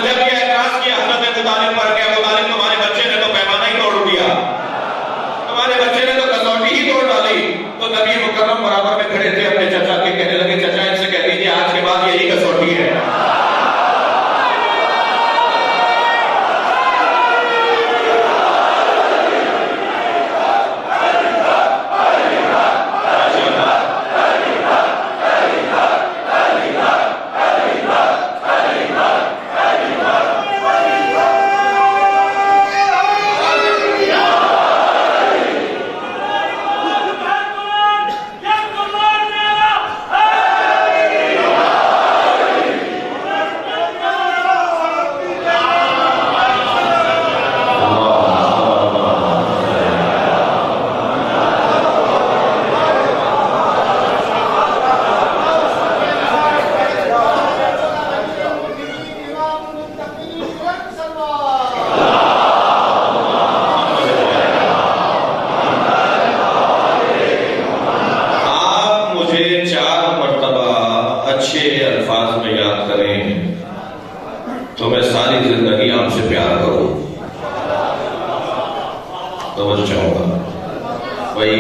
جب یہ اعتراض کیا حضرت ابو طالب پر کہ ابو طالب تمہارے بچے نے تو پیمانہ ہی توڑ دیا، تمہارے بچے نے تو کسوٹی ہی توڑ ڈالی، تو نبی مکرم برابر میں کھڑے تھے اپنے چچا کے، کہنے لگے چچا ان سے کہہ دیجیے آج کے بعد یہی کسوٹی ہے۔ تو میں ساری زندگی آپ سے پیار کروں، توجہ چاہوں گا بھائی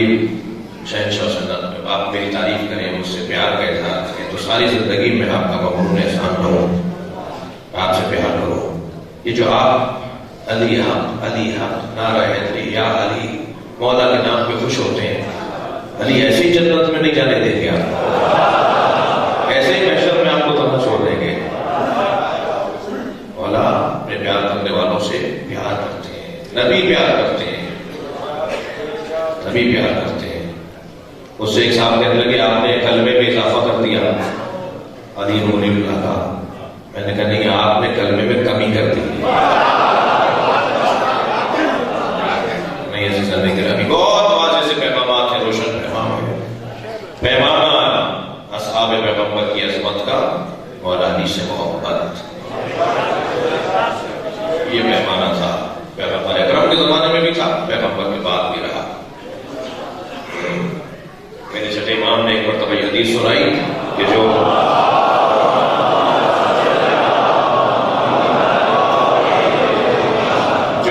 شہنشاہ سنت آپ میری تعریف کریں، مجھ سے پیار کا اظہار کریں، تو ساری زندگی میں آپ کا ممنون احسان کروں، آپ سے پیار کروں۔ یہ جو آپ علی حق نعرہ حیدری یا علی مولا کے نام پہ خوش ہوتے ہیں، علی ایسی جنت میں نہیں جانے دیں گے، آپ ایسے ہی محشر میں آپ کو تنہا چھوڑ دیں گے۔ مولا اپنے پیار کرنے والوں سے پیار کرتے ہیں، نبی پیار کرتے ہیں، نبی پیار کرتے ہیں۔ اس سے ایک صاحب کہنے لگے آپ نے کلمے میں اضافہ کر دیا، علی نونی اللہ کا، میں نے کہا نہیں آپ نے کلمے میں کمی کر دی، نہیں ایسے کرنے کے ابھی بہت واضح سے پیغامات ہیں، روشن پیغام ہے، پیمانہ اصحاب پیغمبر کی عظمت کا، مولا علی سے محبت، یہ پیمانہ تھا، پیغمبر اکرم کے زمانے میں بھی تھا، پیغمبر کے بعد بھی رہا۔ میرے چھٹے امام نے ایک مرتبہ یہ حدیث سنائی کہ جو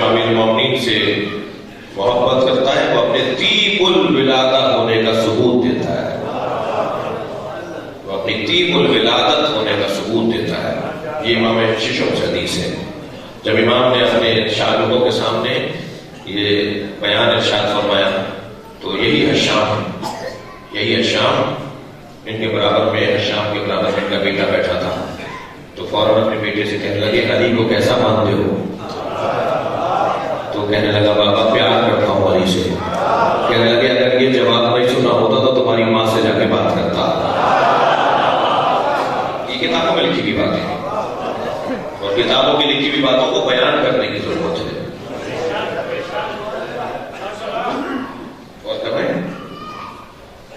امیر المومنین سے محبت کرتا ہے وہ اپنے طیب الولادہ ہونے کا ثبوت دیتا ہے، وہ اپنی طیب الولادت ہونے کا ثبوت دیتا ہے۔ یہ امام ششم سے حدیث ہے۔ جب امام نے اپنے شاگردوں کے سامنے یہ بیان ارشاد فرمایا تو یہی حشام ان کے برابر میں، حشام کے برابر میں ان کا بیٹا بیٹھا تھا، تو فوراً اپنے بیٹے سے کہنے لگے علی کو کیسا مانتے ہو؟ تو کہنے لگا بابا پیار کرتا ہوں علی سے۔ کہنے لگے اگر یہ جواب نہیں سنا ہوتا تو تمہاری ماں سے جا کے بات کرتا۔ یہ کتابوں میں لکھی ہوئی باتیں ہیں، اور کتابوں کی لکھی ہوئی باتوں کو بیان کرنے کی ضرورت ہے۔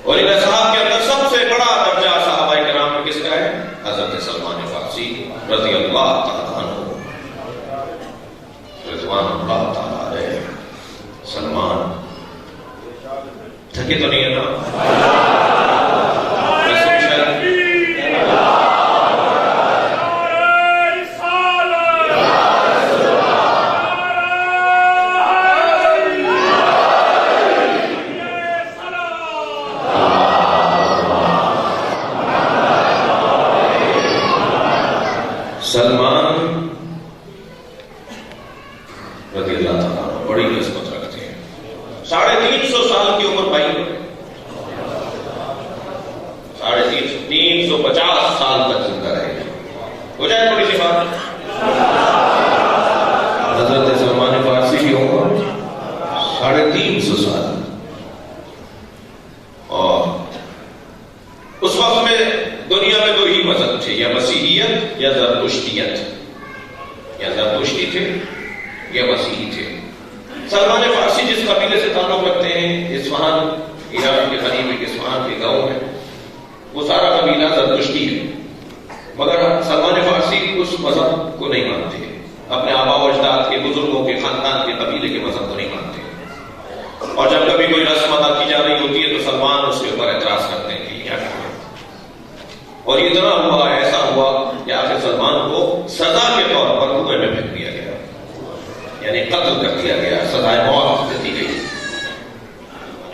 اور ان اصحاب کے اندر سب سے بڑا درجہ صحابہ کرام میں کس کا ہے؟ حضرت سلمان فارسی رضی اللہ تعالیٰ عنہ، رضوان اللہ تعالیٰ علیہ۔ سلمان تھکے تو نہیں ہے نا؟ سلمان رضی اللہ تعالیٰ بڑی عظمت رکھتے ہیں، 350 سال کی عمر پائی، 350 سال تک زندہ رہے گا۔ ہو جائے تھوڑی سی بات، حضرت سلمان فارسی کی عمر 350 سال، اور اس وقت میں دنیا میں دو ہی مذہب تھے، یا مسیحیت یا زرتشتیت، یا زرتشتی تھے یا مسیحی تھے۔ سلمان فارسی جس قبیلے سے تعلق رکھتے ہیں، اصفہان ایران کے قریب ایک اصفہان کے گاؤں ہے، وہ سارا قبیلہ زرتشتی ہے، مگر سلمان فارسی اس مذہب کو نہیں مانتے، اپنے آبا و اجداد کے، بزرگوں کے، خاندان کے، قبیلے کے مذہب کو نہیں مانتے، اور جب کبھی کوئی رسم ادا کی جا رہی ہوتی ہے تو سلمان اس کے اوپر اعتراض کرتے ہیں کہ کیا کریں، اور اتنا ہوا، ایسا ہوا کہ آخر سلمان کو سزا کے طور پر یعنی قتل کر دیا گیا، سزائے موت دے دی گئی،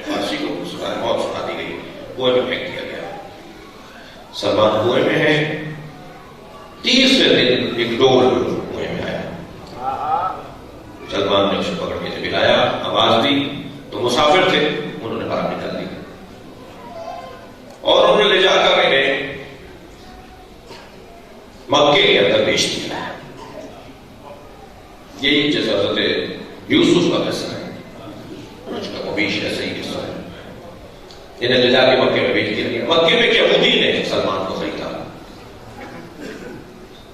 فارسی کو سزائے موت سنا دی گئی، کنویں میں پھینک دیا گیا۔ سلمان کنویں میں ہے، تیسرے دن ایک ڈول کنویں میں آیا، سلمان نے اسے پکڑ کے جب ہلایا، آواز دی تو مسافر تھے، انہوں نے باہر نکال دی اور انہوں نے لے جا کر انہیں مکے کے اندر بیچ دیا۔ یہی جیسے حضرت یوسف کا قصہ ہے، اس کا مبیش ایسا ہی قصہ ہے، انہیں لے جا کے مکے میں بیچ دیا گیا۔ مکے میں یہودی نے سلمان کو خریدا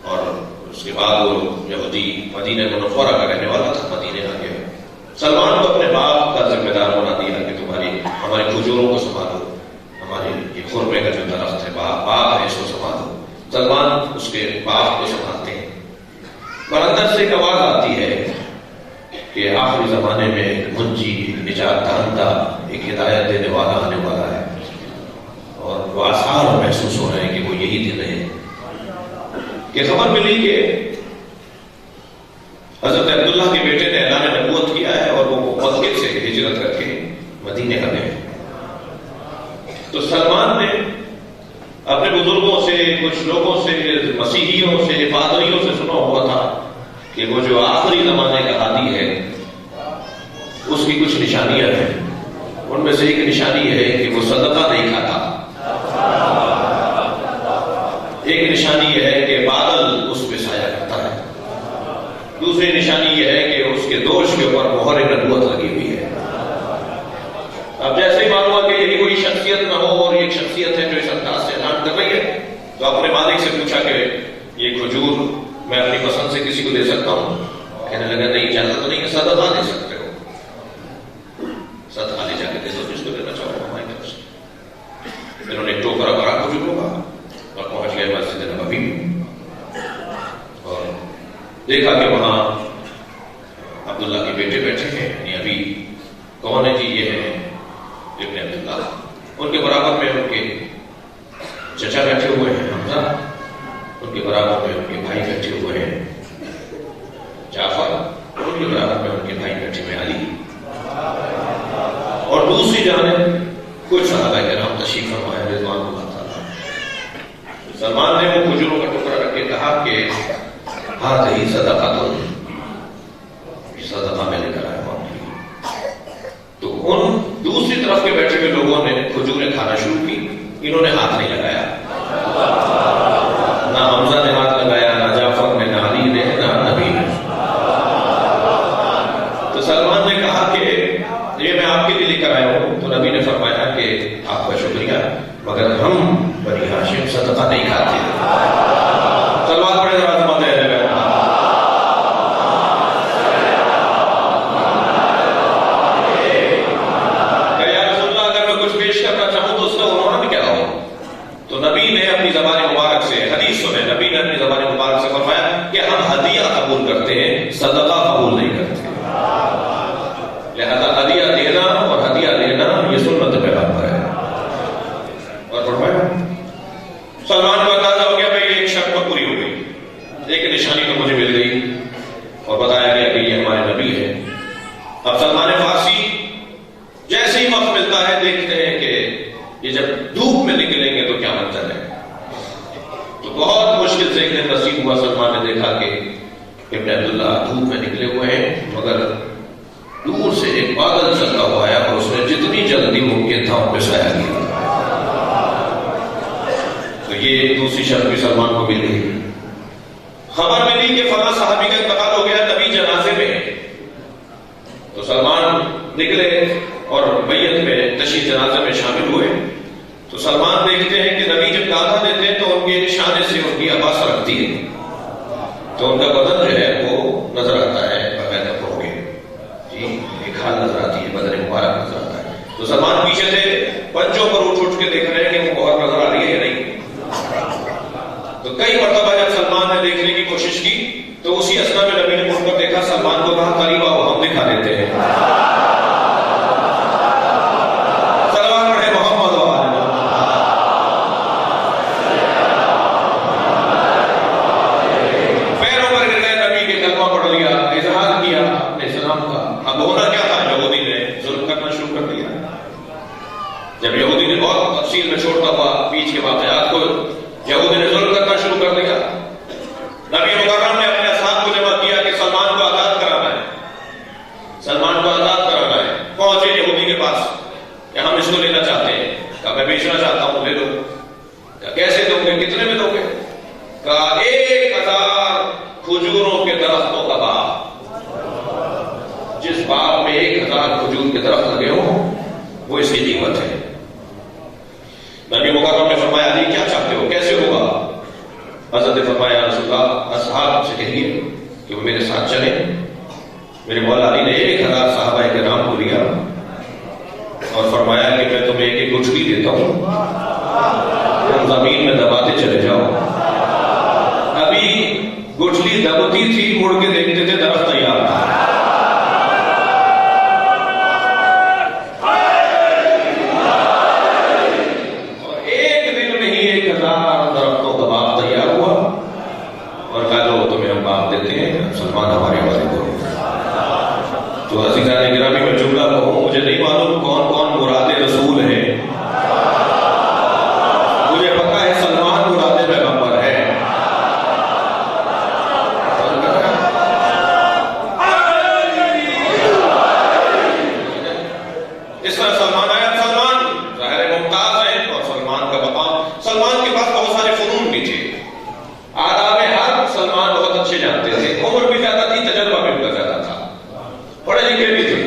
اور اس کے بعد وہ یہودی مدینہ منورہ کا رہنے والا تھا، مدینہ آ گیا۔ سلمان کو اپنے باپ کا ذمہ دار بنا دیا کہ ہمارے کھجوروں کو سنبھالو، ہمارے یہ خرمے کا جو درخت ہے باغ ہے اس کو سنبھالو۔ سلمان اس کے باپ کو سنبھالتے ہیں، اور اندر سے ایک آواز آتی ہے کہ آخری زمانے میں ایک منجی، نجات دہندہ، ایک ہدایت دینے والا آنے والا ہے، اور وہ آثار محسوس ہو رہے ہیں کہ وہ یہی دن ہے کہ خبر ملی کہ حضرت عبداللہ کے بیٹے نے اعلان نبوت کیا ہے اور وہ مکے سے ہجرت کر کے مدینے کا گئے۔ تو سلمان نے اپنے بزرگوں سے، کچھ لوگوں سے، مسیحیوں سے، پادریوں سے سنا ہوا تھا کہ وہ جو آخری زمانے کا ہادی ہے اس کی کچھ نشانیاں ہیں، ان میں سے ایک نشانی ہے کہ وہ صدقہ نہیں کھاتا، ایک نشانی یہ ہے کہ بادل اس پہ سایہ کرتا ہے، دوسری نشانی یہ ہے کہ اس کے دوش کے اوپر مہر نبوت لگی ہوئی ہے۔ اب جیسے ہی معلوم ہوا کہ یہی کوئی شخصیت نہ ہو اور یہ شخصیت ہے جو اس انداز سے اعلان کر رہی ہے، تو اپنے مالک سے پوچھا کہ یہ کھجور میں اپنی پسند سے کسی کو دے سکتا ہوں؟ کہنے لگا نہیں، اجازت تو نہیں ہے، صدقہ دے سکتے ہو، صدقہ لے جا کے دے دو جس کو دینا چاہو ہماری طرف سے۔ انہوں نے ایک ٹوکرا بھرا کھجوروں کا اور پہنچ گئے مسجد نبوی اور دیکھا کہ وہاں عبداللہ کے بیٹے بیٹھے ہیں، یعنی ابھی کون ہے جی؟ یہ ہے ابن عبداللہ۔ ان کے برابر میں ان کے چچا بیٹھے ہوئے ہیں حمزہ، ان کے برابر میں ان کے بھائی بیٹھے ہوئے ہیں جعفر، ان کے برابر میں ان کے بھائی بیٹھے ہوئے علی، اور دوسری جانب کچھ صحابہ کرام تشریف فرما ہے رضوان اللہ تعالیٰ۔ سلمان نے وہ کھجوروں کا ٹکڑا رکھ کے کہا کہ ہاتھ صدقہ تو صدقہ میں لے کر آیا ہوں۔ تو ان دوسری طرف کے بیٹھے ہوئے لوگوں نے کھجوریں کھانا شروع کی، انہوں نے ہاتھ نہیں لگایا، نہ حمزہ نے ہاتھ لگایا، نہ جعفر نے، نہ علی نے، نہ نبی نے۔ تو سلمان نے کہا کہ یہ میں آپ کے لیے لے کر آیا ہوں، تو نبی نے فرمایا کہ آپ کا شکریہ، مگر ہم بنی ہاشم صدقہ نہیں کھاتے۔ سلمان بڑے ذرا دے رہے ہیں، تو نبی نے اپنی زبان مبارک سے حدیث سنے، نبی نے اپنی زبان مبارک سے فرمایا کہ ہم ہدیہ قبول کرتے ہیں، صدقہ قبول نہیں کرتے، لہذا ہدیہ دینا اور ہدیہ لینا یہ سنت پیغمبر ہے۔ اور فرمایا سلمان کو اندازہ ہو گیا کہ یہ ایک شرط پوری ہو گئی، ایک نشانی تو مجھے مل گئی اور بتایا گیا کہ یہ ہمارے نبی ہے۔ اب سلمان فارسی جیسے ہی وقت ملتا ہے دیکھتے ہیں کہ یہ جب دھوپ میں نکلیں گے تو کیا منظر ہے، تو بہت مشکل سے ایک دن نصیب ہوا، سلمان نے دیکھا کہ ابن عبداللہ دھوپ میں نکلے ہوئے ہیں، مگر دور سے ایک بادل چلتا ہوا آیا اور اس نے جتنی جلدی ممکن تھا ان پہ سایہ کیا۔ تو یہ دوسری شرط بھی سلمان کو مل گئی۔ خبر ملی کہ فلاں صحابی کا انتقال ہو گیا، نبی جنازے میں ہے، تو سلمان نکلے اور بیعت میں تشریف جنازہ میں شامل ہوئے۔ تو سلمان دیکھتے ہیں کہ نبی جب دادا دیتے ہیں تو ان کے شانے سے ان کی آواز رکھتی ہے، تو ان کا بدن جو ہے وہ نظر آتا ہے بغیر کپڑوں کے، جی ایک حال نظر آتی ہے، بدن مبارک نظر آتا ہے۔ تو سلمان پیچھے سے پنجوں پر اٹھ کے دیکھ رہے ہیں کہ وہ بہت نظر آ رہی ہے یا نہیں۔ تو کئی مرتبہ جب سلمان نے دیکھنے کی کوشش کی تو اسی اثنا میں نبی نے مڑ کر دیکھا، سلمان کو کہا قریب آؤ ہم دکھا دیتے ہیں۔ کے درختوں کا باغ، جس باغ میں 1000 کھجور کے درخت لگے ہوں وہ اس کی قیمت ہے۔ نبی مکرم نے فرمایا علی کیا چاہتے ہو، کیسے ہوگا؟ حضرت نے فرمایا رسول اللہ اصحاب سے کہیے کہ وہ میرے ساتھ چلیں۔ میرے مولا علی نے 1000 صحابہ کرام کو لیا اور فرمایا کہ میں تمہیں ایک گٹھلی دیتا ہوں، تم زمین میں دباتے چلے جاؤ۔ ابھی گٹھلی دبتی تھی، مڑ کے دیکھتے تھے درخت تیار تھا۔ اور ایک دن میں ہی 1000 درختوں کا باغ تیار ہوا اور کہا لو تمہیں ہم باغ دیتے ہیں، سلمان ہمارے والے کو۔ تو عزیزان گرامی میں جملہ کہوں، مجھے نہیں معلوم کون کون مراد رسول ہیں، مجھے پتا ہے سلمان مراد پیغمبر ہے۔ اس طرح سلمان آیا، سلمان ظاہر ممتاز ہے اور سلمان کا مقام، سلمان کے پاس بہت سارے فنون بھی تھے، آداب حرب سلمان بہت اچھے جانتے تھے، عمر بھی زیادہ تھی، تجربہ بھی ان کا زیادہ تھا، پڑھے لکھے بھی تھے۔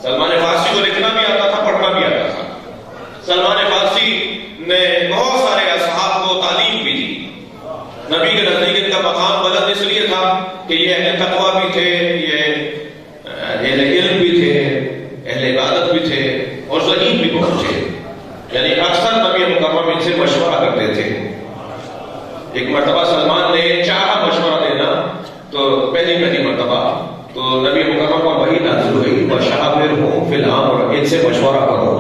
سلمان فارسی کو لکھنا بھی آتا تھا، پڑھنا بھی آتا تھا۔ سلمان فارسی نے بہت سارے اصحاب کو تعلیم بھی دی۔ نبی کے نزدیک ان کا مقام بلند اس لیے تھا کہ یہ اہل تقویٰ بھی تھے، یہ اہل علم بھی تھے، اہل عبادت بھی تھے اور ذہین بھی بہت تھے، یعنی اکثر نبی مکرم ان سے مشورہ کرتے تھے۔ ایک مرتبہ سلمان نے چاہا مشورہ دینا، تو پہلی مرتبہ تو نبی مکرم پر وحی نازل ہوئی، وَشَاوِرْهُمْ فِي الْأَمْرِ، ان سے مشورہ کرو۔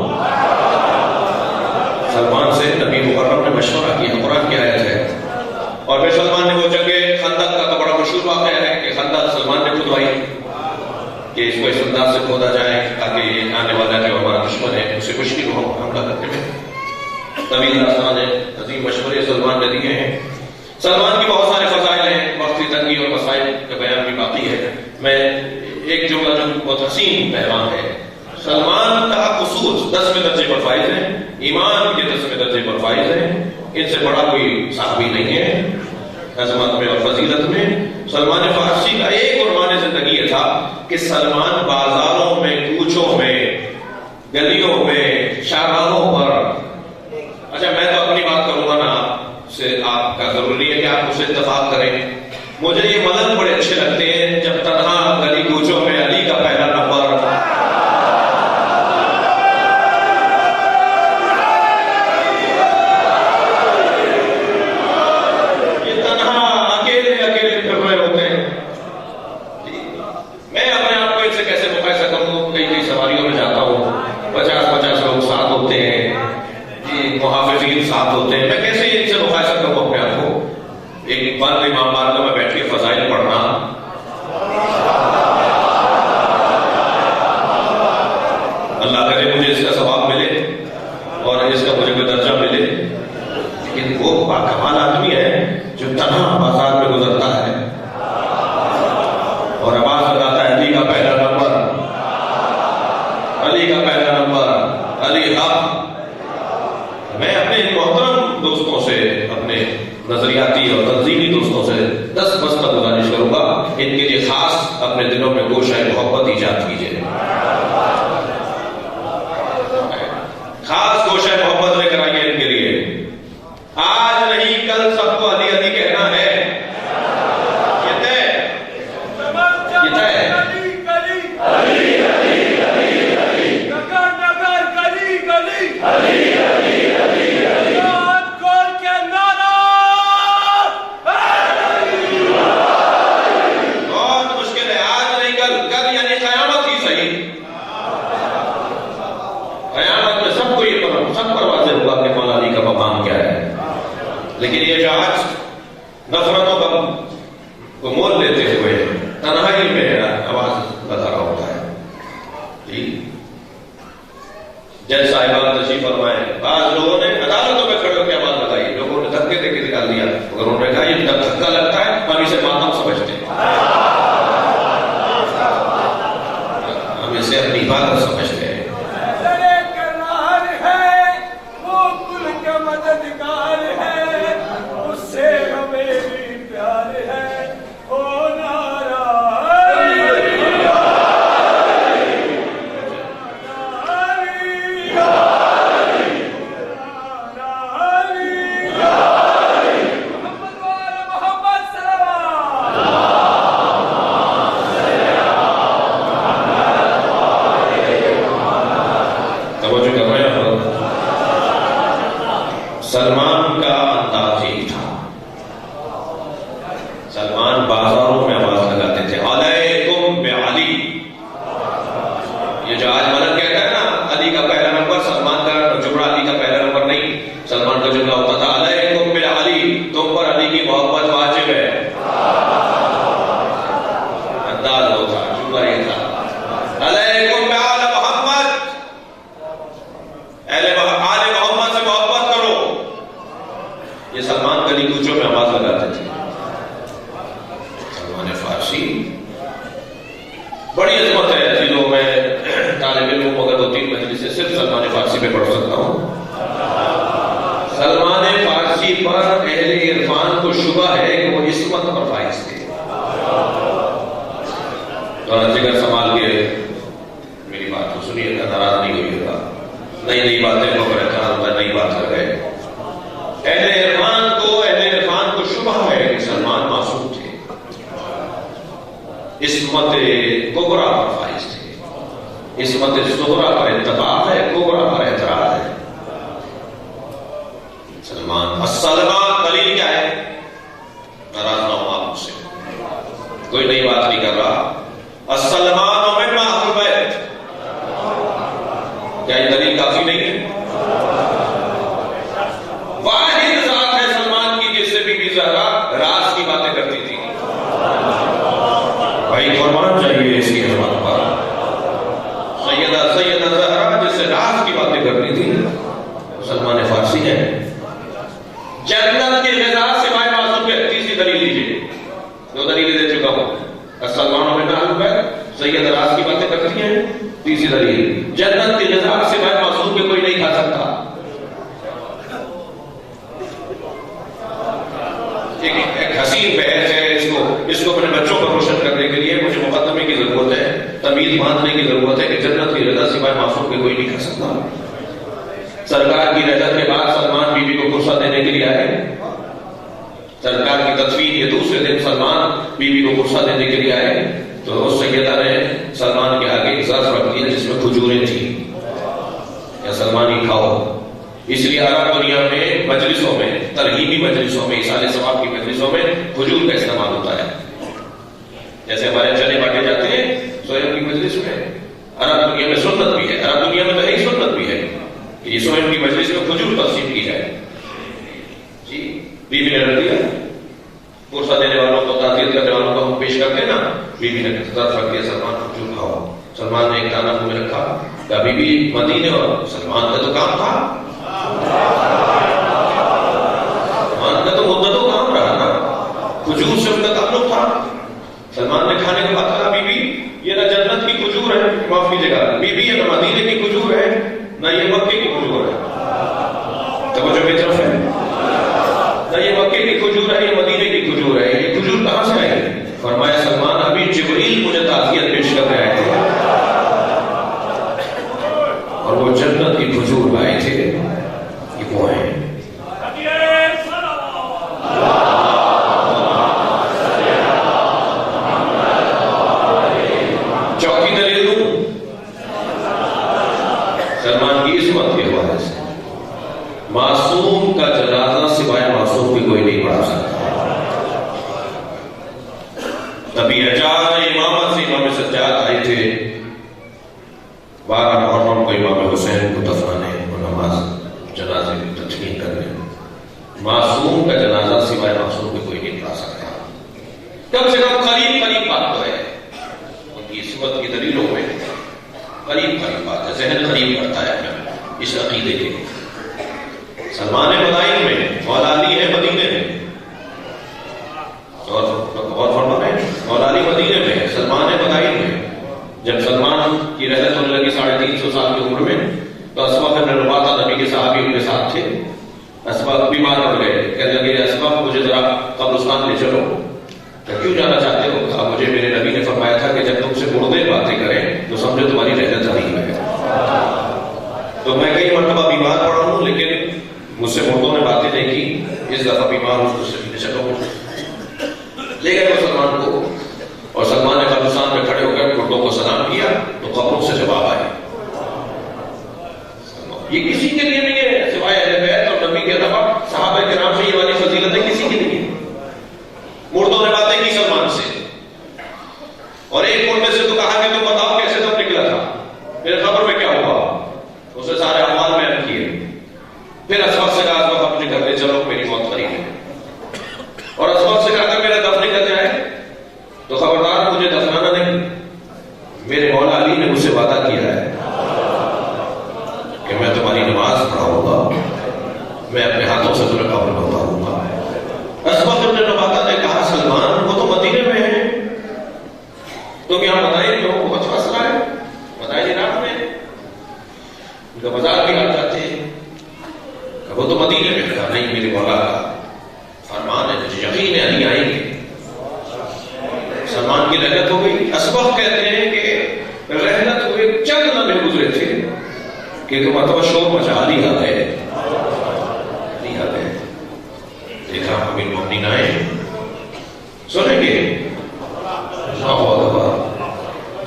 سلمان سے نبی مکرم نے مشورہ کیا، قرآن کی آیت ہے۔ اور پھر سلمان نے وہ جنگ خندق کا تو بڑا مشہور واقعہ ہے کہ خندق سلمان نے کھدوائی کہ اس کو اس انداز سے کھودا جائے تاکہ یہ آنے والا جو ہمارا دشمن ہے اسے مشکل ہو حملہ کرنے میں۔ طویل داستان ہے، عظیم مشورے سلمان نے دیے ہیں۔ سلمان کی بہت سارے فضائل ہیں، وقت کی تنگی اور مسائل کا بیان بھی باقی ہے۔ میں ایک جملہ جو بہت حسین پیغام ہے، سلمان کا خصوص 10ویں درجے پر فائز ہے، ایمان کے 10ویں درجے پر فائز ہے، ان سے بڑا کوئی صحابی نہیں ہے عظمت میں اور فضیلت میں۔ سلمان فارسی کا ایک عنوان زندگی یہ تھا کہ سلمان بازاروں میں، کوچوں میں، گلیوں میں، شاہراہوں پر، اچھا میں تو اپنی بات کروں گا نا، آپ سے آپ کا ضروری ہے کہ آپ مجھ سے اتفاق کریں، مجھے یہ ملک بڑے اچھے لگتے ہیں جب تنہا گلی کوچوں میں علی کا پہلا نمبر، یہ تنہا اکیلے پھر رہے ہوتے ہیں۔ میں اپنے آپ کو ان سے کیسے مقایسہ کروں؟ کئی سواریوں میں جاتا ہوں، 50 لوگ ساتھ ہوتے ہیں، محافظین ساتھ ہوتے ہیں، میں کیسے ان سے مقایسہ کروں اپنے آپ کو؟ ایک بند امام بارگاہ میں بیٹھ کے فضائل پڑھنا، اللہ کرے مجھے اس کا ثواب ملے اور اس کا مجھے کوئی درجہ ملے، لیکن وہ باکمال آدمی ہے جو تنہا بازار میں گزرتا ہے اور آواز لگاتا ہے علی کا پہلا نمبر، علی کا پہلا نمبر، علی حق۔ میں اپنے محترم دوستوں سے، اپنے نظریاتی اور تنظیمی دوستوں سے 10 بس تک گزارش کروں گا، ان کے لیے خاص اپنے دلوں میں گوشہ محبت ایجاد کیجیے، خاص گوشہ محبت لے کر آئیے ان کے لیے۔ آج نہیں کل سب کو علی علی کہنا ہے، یہ طے ہے۔ لیکن یہ جو آج نفرتوں کو مول لیتے ہوئے تنہائی میں آواز لگا رہا ہوتا ہے، جی جج صاحبان تشریف فرمائے، بعض لوگوں نے عدالتوں میں کھڑے ہو کے آواز لگائی، لوگوں نے دھکے دے کے نکال دیا، اگر انہوں نے کہا یہ دھکا لگتا ہے ہم اسے ماتم سمجھتے ہیں، ہم اسے اپنی عبادت سمجھتے ہیں۔ مددگار ہے، اس سے ہمیں بھی پیار ہے، بازاروں میں آواز لگاتے تھے علیکم بعلی. یہ جو آج ملک کہتا ہے نا علی کا پہلا نمبر، سلمان کا جملہ علی کا پہلا نمبر نہیں. سلمان کا جملہ ہوتا تھا علیکم بعلی، تم پر علی کی محبت واجب ہے. انداز وہ تھا، جملہ یہ تھا علیکم بعلی محمد، آل محمد سے محبت کرو. یہ سلمان گلی کوچوں میں آواز لگاتے تھے. سلمان فارسی بڑی عظمت ہے چیزوں میں. طالب علم اگر 2-3 مجلس سے صرف سلمان فارسی پہ پڑھ سکتا ہوں. سلمان فارسی پر اہل عرفان کو شبہ ہے کہ وہ عصمت پر فائز تھے. جگر سنبھال کے میری بات کو سنیے گا، ناراض نہیں ہوئیے گا. نئی باتیں کو احترام ہوتا ہے، نئی بات کر گئے. اہل عرفان کو شبہ ہے کہ سلمان معصوم تھے، عصمت کبریٰ پر فائز تھے. عصمت صغریٰ پر اتفاق ہے، کبریٰ پر اعتراض ہے. سلمان السلمان دلیل کیا ہے؟ ناراض نہ ہو آپ سے، کوئی نئی بات نہیں کر رہا. السلمان مما اہل بیت، کیا یہ دلیل کافی نہیں ہے؟ واحد ذات ہے سلمان کی جس سے بی بی زہرا راز کی باتیں کرتی تھی. بھائی قربان چاہیے اس کی عظمت پر. سیدہ زہرا جس سے راز کی باتیں کرتی تھی سلمان فارسی ہے. جنت کی غذا سوائے معصوم کے، تیسری دلیل لیجیے. 2 دلیلیں دے چکا ہوں. السلمان مما اہل بیت، سیدہ راز کی باتیں کرتی ہیں. تیسری دلیل جنت کی غذا سوائے معصوم کے کوئی نہیں کھا سکتا. ایک حسین بحث ہے، اس کو اپنے بچوں کو روشن کرنے کے لیے مجھے مقدمے کی ضرورت ہے، تمیز باندھنے کی ضرورت ہے کہ جنت کی رضا سوائے معصوم کے کوئی نہیں کھا سکتا. سرکار کی رجعت کے بعد سلمان بی بی کو غصہ دینے کے لیے آئے. سرکار کی تدفین یہ دوسرے دن سلمان بی بی کو غصہ دینے کے لیے آئے تو اس سیدہ نے سلمان کے آگے ایک ظرف رکھ دیا جس میں کھجوریں تھیں. یا سلمان ہی کھاؤ. اس لیے عرب دنیا میں مجلسوں میں، ترغیبی مجلسوں میں، ایصال ثواب کی مجلسوں میں کھجور کا استعمال ہوتا ہے. جیسے ہمارے چنے بانٹے جاتے ہیں سوئم کی مجلس میں، عرب دنیا میں سنت بھی ہے. عرب دنیا میں تو ایک سنت بھی ہے کہ یہ سوئم کی مجلس میں کھجور تقسیم کی جائے. جی بی بی نے رکھ دیا. پرسہ دینے والوں کو، تعطیل کرنے والوں کو ہم پیش کرتے ہیں نا، بی بی نے ظرف رکھ دیا سلمان کھجور کھاؤ. سلمان نے ایک دانہ منہ میں رکھا. کہا بی بی مدینے اور سلمان کا تو کام تھا، سلمان کا تو مدتوں کام رہا نا، کھجور سے ان کا تعلق تھا. سلمان نے کھانے کے بعد کہا بی بی یہ نہ جنت کی کھجور ہے، معاف کیجیے گا بی بی یہ نہ مدینے کی کھجور ہے نہ یہ مکے کی کھجور ہے. توجہ کی طرف ہے. نہ یہ مکے کی کھجور ہے، یہ مدینے کی کھجور ہے. یہ کھجور کہاں سے آئی؟ فرمایا سلمان ابھی جبریل مجھے تعزیت پیش کر رہے تھے اور وہ جنت کی کھجور لائے تھے. یہ وہ ہیں. چوتھی دلیل دوں سلمان کی عصمت کے حوالے سے. معصوم کا جنازہ سوائے معصوم کی کوئی نہیں پڑھا سکتا. نبی اجازت امامت سے امام سجاد آئے تھے 12 محرم کو امام حسین کو دفنانے اور نماز جنازے کی تدفین کرنے. معصوم کا جنازہ سوائے معصوم کے کوئی نہیں پڑھا سکتا. کم سے کم قریب بات تو ہے. ان کی عصمت کی دلیلوں میں قریب بات ہے، ذہن قریب کرتا ہے اس عقیدے کے. سلمان مدائن میں، مولا علی ہے مدینے میں، اور فرما ہے مولا علی مدینے میں، سلمان مدائن میں. جب سلمان کی رحلت ہونے لگی 350 سال کی عمر میں تو اسبا بن رباطہ نبی کے صحابی ان کے ساتھ تھے. اسبا بیمار پڑ گئے. کہنے لگے اسبا مجھے ذرا قبرستان لے چلو. کیوں جانا چاہتے ہو؟ کہا مجھے میرے نبی نے فرمایا تھا کہ جب تم سے مردے باتیں کریں تو سمجھو تمہاری رحلت نہیں ہے. تو میں کئی مرتبہ بیمار پڑا ہوں لیکن مجھ سے مردوں نے باتیں نہیں کی. اس دفعہ بیمار ہوں تو لے چلو. لے گئے وہ سلمان کو اور سلمان نے قبرستان میں کھڑے ہو کر مردوں کو سلام کیا تو قبروں سے جواب آئے. یہ کسی کے لیے نہیں ہے سوائے اہل بیت اور نبی کے علاوہ صحابہ کرام سے یہ والی فضیلت ہے کسی کی نہیں ہے. مردوں نے باتیں کی سلمان اور ایک مردے سے تو کہا کہ تم بتاؤ کیسے تم نکلا تھا، میرے قبر میں کیا ہوا، اسے سارے احوال بیان کیے. پھر اسبق سے کہا اسبق اپنے گھر لے چلو، میری موت قریب ہے. اور اسبق سے کہا کہ میرا دفن کر جائے تو خبردار مجھے دفنانا نہیں، میرے مولا علی نے مجھ سے وعدہ کیا ہے کہ میں تمہاری نماز پڑھاؤں گا، میں اپنے ہاتھوں سے تمہیں قبر میں اتاروں گا. اسبق ابن نباتہ نے کہا سلمان وہ تو مدینے میں ہے، تم یہاں بتائیں تو بہت فاصلہ ہے، بتائیں جناب میں ان کا مزار بھی آ جاتے ہیں. وہ تو مدینے میں کہا نہیں، میرے مولا کا فرمان ہے، مجھے یقین ہے علی آئیں گے. سلمان کی رحلت ہو گئی. اسبق کہتے ہیں کہ رحلت ہوئے چند لمحے گزرے تھے کہ تم اتوا شور مچا علی آ گئے، علی آ گئے. دیکھا امیر المومنین آئے، سنیں گے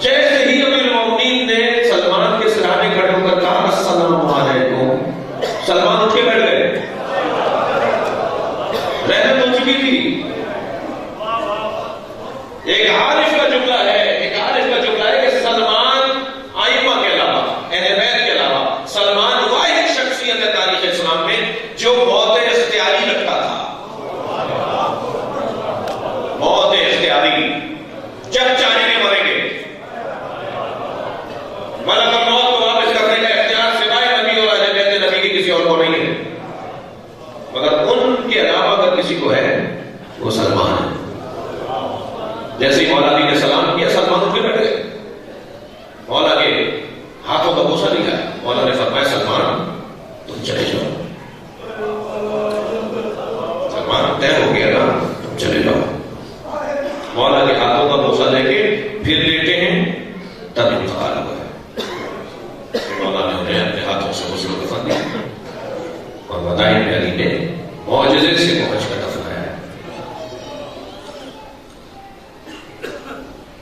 جیسے ہی امیر المومنین نے سلمان کے سرانے کھڑے ہو کر کہا السلام علیکم، سلمان اٹھ کے بیٹھ گئے. رحلت ہو چکی تھی. ایک عارف کا جملہ ہے کہ سلمان آئمہ کے علاوہ، اہل بیت کے علاوہ، سلمان واحد شخصیت ہے تاریخ اسلام میں جو موت اختیاری رکھتا تھا. موت اختیاری، جب چاہیں گے مریں گے. ملک الموت کو واپس کرنے کا اختیار سوائے نبی اور اہل بیت نبی کی کسی اور کو نہیں ہے، مگر ان کے علاوہ اگر کسی کو ہے وہ سلمان ہے. جیسے ہی مولا علی نے سلام کیا سلمان اٹھ کے بیٹھ گئے. مولا کے ہاتھوں کا بوسہ دیا. مولا نے فرمایا سلمان تم چلے جاؤ، سلمان طے ہو گیا نا، تم چلے جاؤ. مولا کے ہاتھوں کا بوسہ لے کے پھر لیٹے ہیں، تب انتقال ہوا ہے. مولا نے انہیں اپنے ہاتھوں سے غسل و کفن دیا اور مدائن علی نے معجزے سے پہنچ کر دفنایا ہے.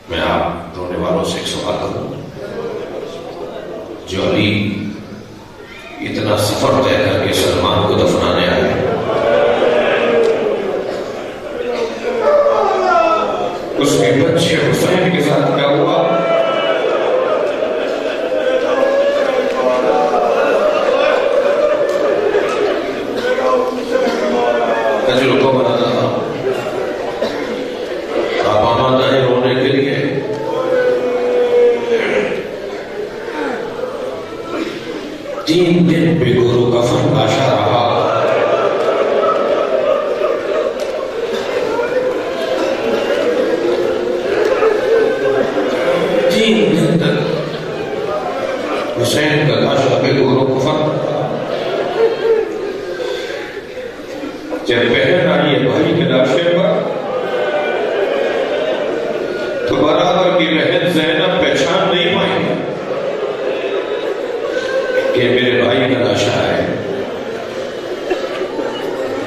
میں آپ رونے والوں سے ایک سوال کروں، جو علی اتنا سفر طے کر کے سلمان کو دفنانے آئے، اس کے بچے حسین کے ساتھ کیا ہوا؟ تجربہ کو بنانا تھا. آپ آمادہ ہیں رونے کے لیے؟ تین دن بے گورو کا فرماشا رہا. تین دن تک حسین کا لاشا بے گورو کفن. جب بہن آئی ہے بھائی کے لاشے پر تو برابر کی بہن زینب پہچان نہیں پائی کہ میرے بھائی کا لاشا ہے.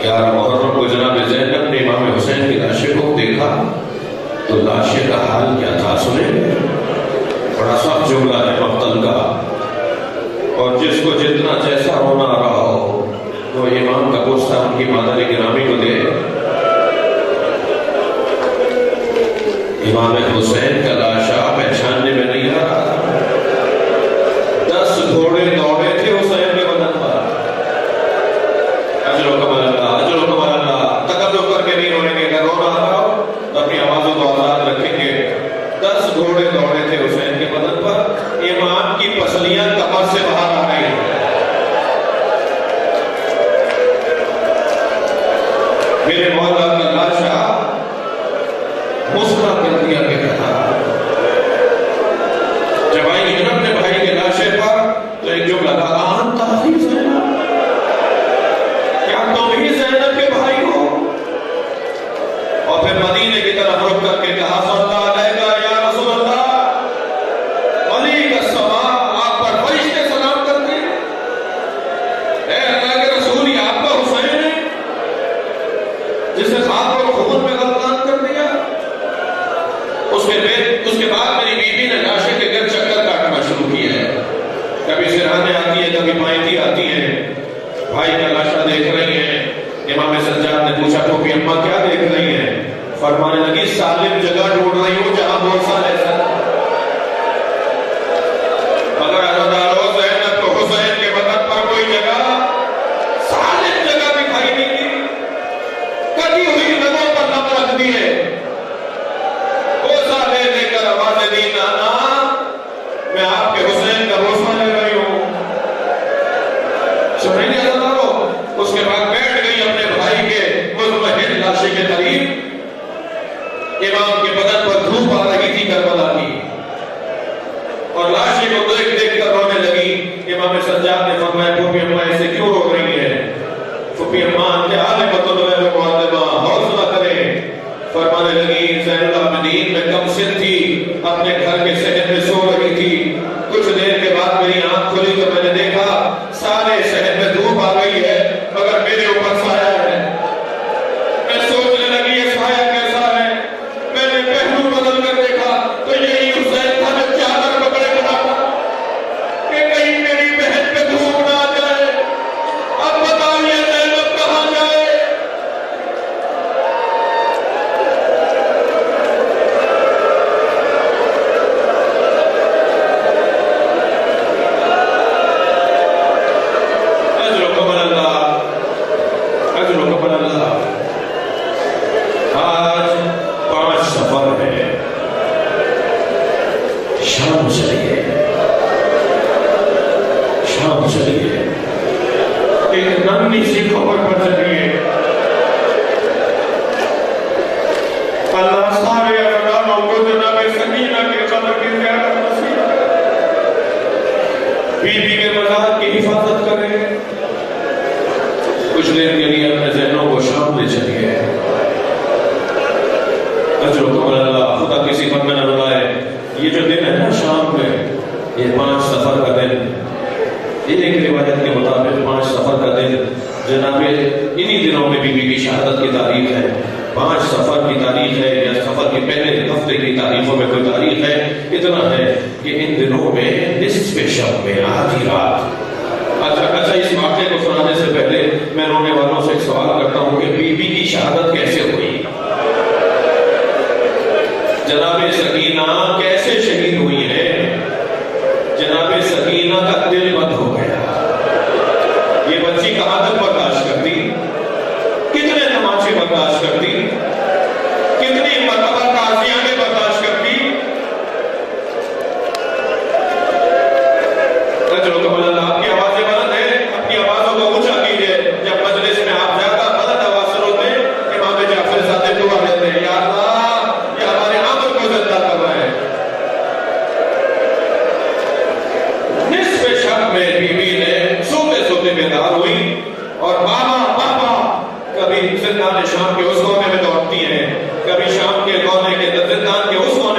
11 محرم کو جناب زینب نے امام حسین کے لاشے کو دیکھا تو لاشے کا حال کیا تھا سنیں. بڑا سخت جملہ ہے مقتل کا، اور جس کو جتنا جیسا ہونا آ رہا ہو وہ امام کا غصہ ان کی مادر گرامی کو دے. امام حسین کا لاشا پہچاننے میں نہیں آ رہا. 10 گھوڑے دوڑے تھے حسین کے بدن پر. اجر و کمال اللہ، اجر و کمال اللہ. تکبر کر کے نہیں روئیں گے، اگر رونا آ رہا ہو تو اپنی آوازوں کو آزاد رکھیں گے. 10 گھوڑے دوڑے تھے حسین کے بدن پر. امام کی پسلیاں کمر سے باہر آ رہی ہیں. میرے مولا کا لاشا مسکرا کر دیا گیا تھا. جب آئی ہیں اپنے بھائی کے لاشے پر تو ایک جملہ تھا آن تحفیظ زینب، کیا تم ہی زینب کے بھائی ہو؟ اور پھر مدینے کی طرف رخ کر کے کہا صلی اللہ علیہ یا رسول اللہ، علی کا سما آپ پر فرشتے سلام کرتے ہیں. اے اللہ کے رسول، یہ آپ کا حسین ہے جس نے خواب اور خون میں غلطان کر دیا. اس کے بعد میری بیوی نے لاشے کے گرد چکر کاٹنا شروع کیا ہے. کبھی سرحانے آتی ہے، کبھی مائیتی آتی ہے. بھائی کا لاشا دیکھ رہی ہیں. امام سجاد نے پوچھا پھوپھی اماں کیا دیکھ رہی ہیں؟ فرمانے لگی سالم جگہ ڈھونڈ رہی ہوں جہاں بہت سارے مسجد تھی، اپنے گھر کے صحن میں سو رہی تھی. کچھ دیر کے بعد میری آنکھ کھلی تو میں نے دیکھا سارے صحن میں دھوپ آ گئی ہے مگر میرے اوپر سایہ ہے. میں سوچنے لگی یہ سایہ کیسا ہے. میں نے پہلو بدل کر دیکھا تو یہی حسین تھا جو چادر پکڑے کھڑا تھا کہ کہیں میری بہن پہ دھوپ نہ آ جائے. اب بتاؤ یہ زینب کہاں جائے. آج 5 سفر ہے. شام چلیے، شام چلیے، ایک ننھی سی خبر پر چلیے. اللہ سارے اقداموں کو جناب سکینہ کے قبر کی زیارت نصیب کرے، بی بی کے مزار کی حفاظت کرے. کچھ دیر کے لیے اپنے ذہنوں کو شام لے چلیے. اجرکم اللہ، خدا کسی پر میں نہ رلائے. یہ جو دن ہے نا شام میں، یہ 5 سفر کا دن، ایک روایت کے مطابق 5 سفر کا دن جناب انہی دنوں میں بی بی کی شہادت کی تاریخ ہے. 5 سفر کی تاریخ ہے یا سفر کے پہلے ہفتے کی تاریخوں میں کوئی تاریخ ہے. اتنا ہے کہ ان دنوں میں نصف شب میں آدھی رات. اچھا اس واقعے کو سنانے سے پہلے میں رونے والوں سے ایک سوال کرتا ہوں کہ بی بی کی شہادت کیسے ہوئی؟ جناب سکینہ کیسے شہید ہوئی ہے؟ جناب سکینہ کا دل بند ہو گیا. یہ بچی کہاں تک برداشت کرتی؟ کتنے تماچے برداشت کرتی؟ کتنی مرتبہ تعزیانیں برداشت کرتی؟ آپ کی آوازیں بلند ہیں، اپنی آوازوں کو اونچا کیجیے. جب مجلس میں آپ زیادہ بلند آواز سے روتے امام جعفر صادق دعا دیتے ہیں، یا اللہ یہ ہمارے عامر کو زندہ کروائے. نصف شب میں بی بی نے سوتے سوتے بیدار ہوئی اور بابا کبھی زندان شام کے اس کونے میں دوڑتی ہیں، کبھی شام کے کونے کے زندان کے اس کونے